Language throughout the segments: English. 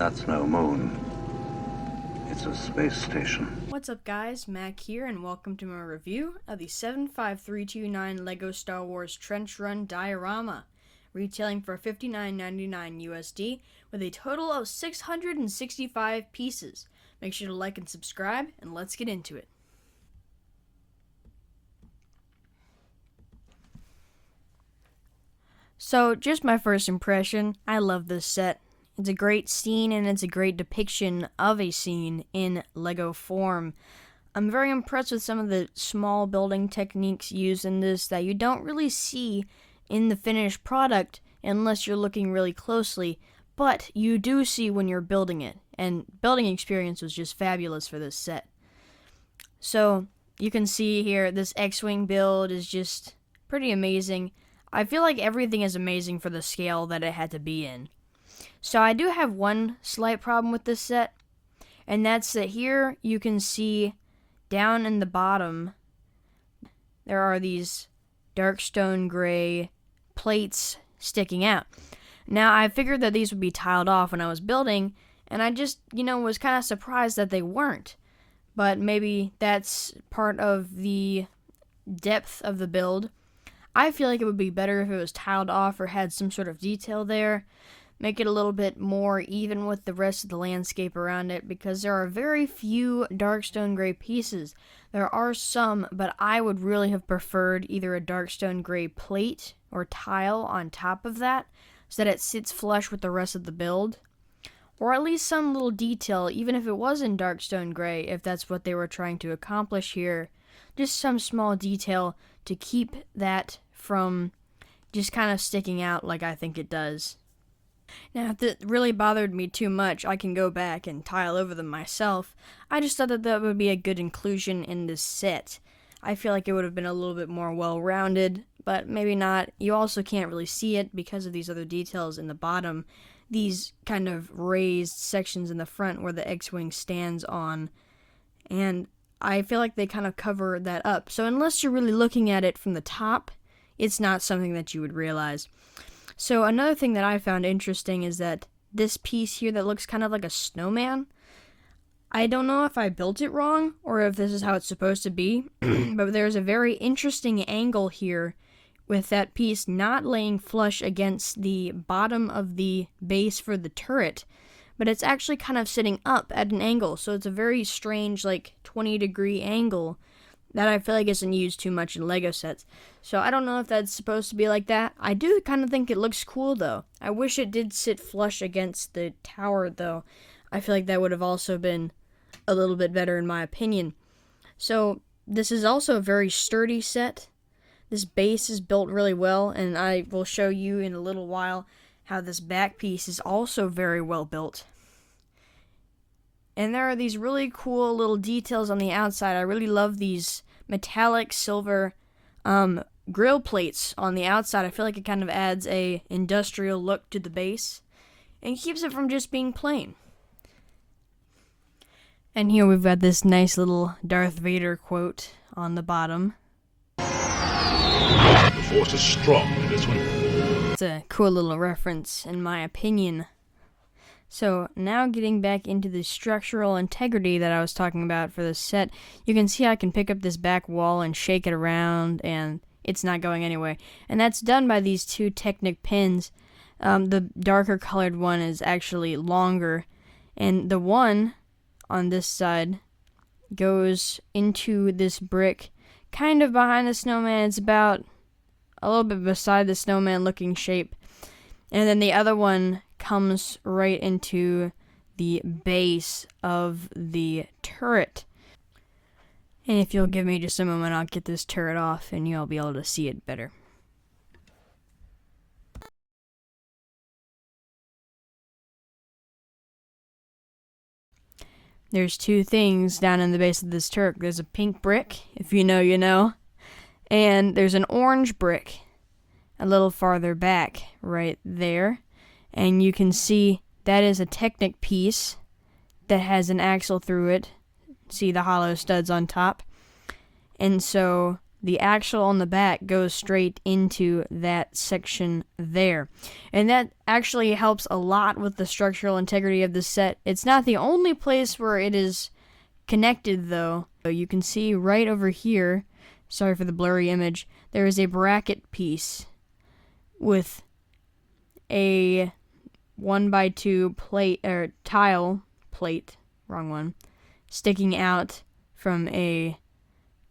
That's no moon. It's a space station. What's up guys, Mac here, and welcome to my review of the 75329 LEGO Star Wars Trench Run Diorama, retailing for $59.99 USD with a total of 665 pieces. Make sure to like and subscribe, and let's get into it. So, just my first impression, I love this set. It's a great scene, and it's a great depiction of a scene in LEGO form. I'm very impressed with some of the small building techniques used in this that you don't really see in the finished product unless you're looking really closely, but you do see when you're building it, and building experience was just fabulous for this set. So, you can see here, this X-Wing build is just pretty amazing. I feel like everything is amazing for the scale that it had to be in. So I do have one slight problem with this set, and that's that here you can see down in the bottom there are these dark stone gray plates sticking out. Now I figured that these would be tiled off when I was building, and I just, was kind of surprised that they weren't. But maybe that's part of the depth of the build. I feel like it would be better if it was tiled off or had some sort of detail there. Make it a little bit more even with the rest of the landscape around it, because there are very few dark stone gray pieces. There are some, but I would really have preferred either a dark stone gray plate or tile on top of that so that it sits flush with the rest of the build. Or at least some little detail, even if it was in dark stone gray, if that's what they were trying to accomplish here. Just some small detail to keep that from just kind of sticking out like I think it does. Now, if it really bothered me too much, I can go back and tile over them myself. I just thought that that would be a good inclusion in this set. I feel like it would have been a little bit more well-rounded, but maybe not. You also can't really see it because of these other details in the bottom. These kind of raised sections in the front where the X-Wing stands on. And I feel like they kind of cover that up. So unless you're really looking at it from the top, it's not something that you would realize. So another thing that I found interesting is that this piece here that looks kind of like a snowman, I don't know if I built it wrong or if this is how it's supposed to be, but there's a very interesting angle here with that piece not laying flush against the bottom of the base for the turret, but it's actually kind of sitting up at an angle, so it's a very strange, 20-degree angle that I feel like isn't used too much in LEGO sets. So I don't know if that's supposed to be like that. I do kind of think it looks cool, though. I wish it did sit flush against the tower, though. I feel like that would have also been a little bit better, in my opinion. So this is also a very sturdy set. This base is built really well, and I will show you in a little while how this back piece is also very well built. And there are these really cool little details on the outside. I really love these metallic silver grill plates on the outside. I feel like it kind of adds a industrial look to the base and keeps it from just being plain. And here we've got this nice little Darth Vader quote on the bottom. The Force is strong in this one. It's a cool little reference, in my opinion. So, now getting back into the structural integrity that I was talking about for this set, you can see I can pick up this back wall and shake it around, and it's not going anywhere. And that's done by these two Technic pins. The darker colored one is actually longer, and the one on this side goes into this brick, kind of behind the snowman. It's about a little bit beside the snowman looking shape. And then the other one comes right into the base of the turret. And if you'll give me just a moment, I'll get this turret off and you'll be able to see it better. There's two things down in the base of this turret. There's a pink brick, if you know, you know. And there's an orange brick a little farther back right there. And you can see that is a Technic piece that has an axle through it. See the hollow studs on top. And so the axle on the back goes straight into that section there. And that actually helps a lot with the structural integrity of the set. It's not the only place where it is connected, though. So you can see right over here, sorry for the blurry image, there is a bracket piece with a 1x2 plate, or tile plate, wrong one, sticking out from a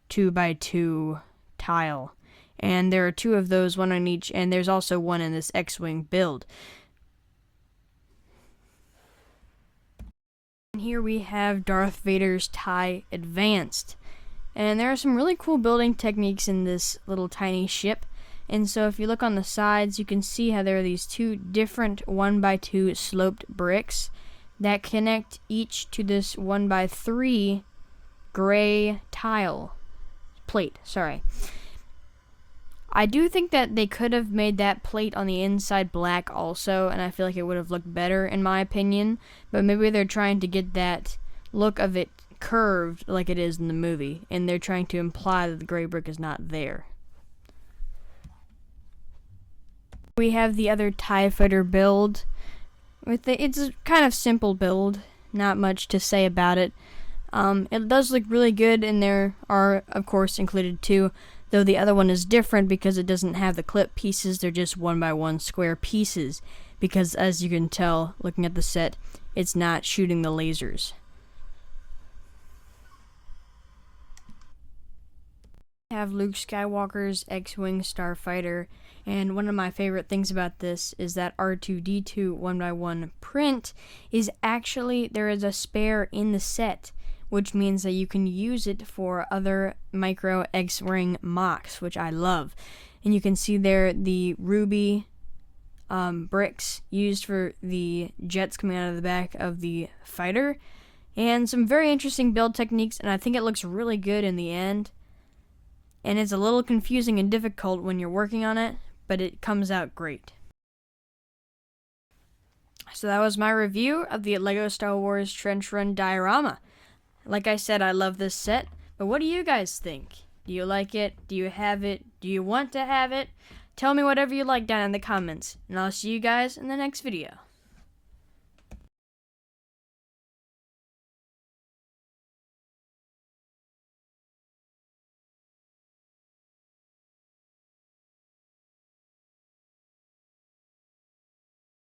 2x2 tile. And there are 2 of those, one on each, and there's also one in this X-Wing build. And here we have Darth Vader's TIE Advanced. And there are some really cool building techniques in this little tiny ship. And so if you look on the sides, you can see how there are these 2 different 1x2 sloped bricks that connect each to this 1x3 gray tile plate. Sorry. I do think that they could have made that plate on the inside black also, and I feel like it would have looked better in my opinion, but maybe they're trying to get that look of it curved like it is in the movie, and they're trying to imply that the gray brick is not there. We have the other TIE Fighter build. It's a kind of simple build, not much to say about it. It does look really good, and there are, of course, included 2, though the other one is different because it doesn't have the clip pieces. They're just 1x1 square pieces, because as you can tell, looking at the set, it's not shooting the lasers. We have Luke Skywalker's X-Wing Starfighter, and one of my favorite things about this is that R2-D2 1x1 print is actually, there is a spare in the set, which means that you can use it for other micro X-Wing mocks, which I love. And you can see there the ruby bricks used for the jets coming out of the back of the fighter, and some very interesting build techniques, and I think it looks really good in the end. And it's a little confusing and difficult when you're working on it, but it comes out great. So that was my review of the LEGO Star Wars Trench Run diorama. Like I said, I love this set, but what do you guys think? Do you like it? Do you have it? Do you want to have it? Tell me whatever you like down in the comments, and I'll see you guys in the next video.